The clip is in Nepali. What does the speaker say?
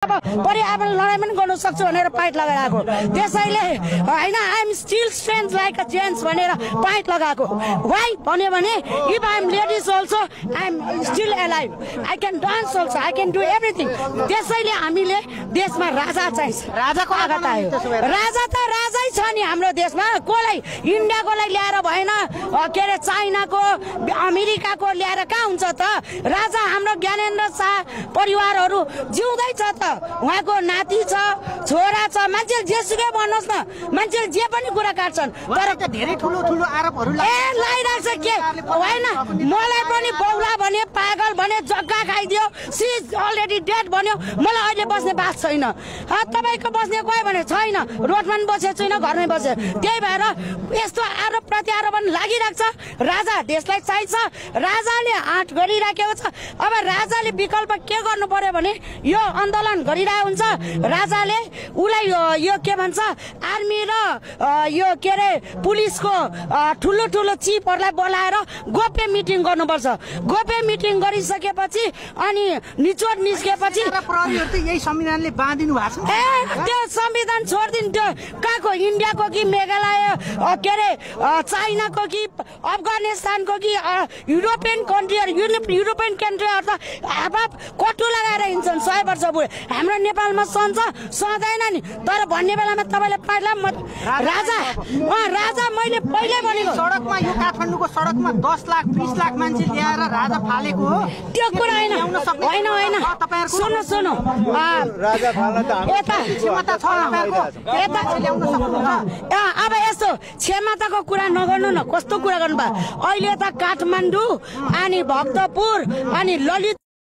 पर्यावरण लडाई पनि गर्न सक्छु भनेर पाइट लगाएको त्यसैले हैन I am still strength like a gents भनेर पाइट लगाएको व्हाई भन्यो भने if I am ladies also I am still alive I can dance also I can do everything त्यसैले हामीले देशमा राजा चाहिन्छ राजाको आगत आयो राजा त राजै छ नि हाम्रो देशमा कोलाई इन्डियाकोलाई ल्याएर भएन के रे चाइनाको अमेरिकाको ल्याएर कहाँ हुन्छ त राजा हाम्रो ज्ञानेन्द्र शाह परिवारहरू जिउँदै छ त उहाँको नाति छ छोरा छ मान्छे जेसुकै भन्नुहोस् न मान्छे जे पनि कुरा काट्छन् तर धेरै ठुलो ठुलो आरोपहरू लागिरहेछ के होइन मलाई पनि बौला भने पागल भने जग्गा खाइदियो सी इज अलरेडी डेड भन्यो मलाई अहिले बस्ने बास छैन तपाईको बस्ने कोही भने छैन रोडमा पनि बसेको छैन घरमै बसे त्यही भएर यस्तो आरोप प्रत्यारोपण लागिरहेको छ राजा देशलाई चाहिन्छ राजाले आँट गरिराखेको छ अब राजाले विकल्प के गर्नु पर्यो भने यो आन्दोलन गरिरहेको हुन्छ राजाले उलाई यो के भन्छ आर्मी र यो के रे पुलिसको ठुलो ठुलो चिफहरुलाई बोलाएर गोप्य मिटिङ गर्नुपर्छ गोप्य मिटिङ गरिसकेपछि अनि निचोड निस्केपछि प्रहरीहरु त यही संविधानले बाँधिनु भएको छ त्यो संविधान छोड्दिन त्यो काको इन्डियाको कि मेघालय के रे चाइनाको कि अफगानिस्तानको कि युरोपियन कन्ट्रीहरु युरोपियन कन्ट्रीहरु त अब कटु लगाएर हिँड्छन् 100 वर्ष पुगे हाम्रो नेपालमा सहन्छ सहदैन नि तर भन्ने बेलामा तपाईले पाइला राजा राजा मैले पहिले भनेको सडकमा यो काठमाडौँको सडकमा 10 लाख 20 लाख मान्छे ल्याएर राजा फालेको हो त्यो कुरा हैन हैन सुन्नु सुन्नु राजा फाल्न त यता क्षमता छ तपाईहरुको यता ल्याउन सक्नुहुन्छ अब यस्तो क्षमताको कुरा नगर्नु न कस्तो कुरा गर्नु भयो अहिले त काठमाडौँ अनि भक्तपुर अनि ललित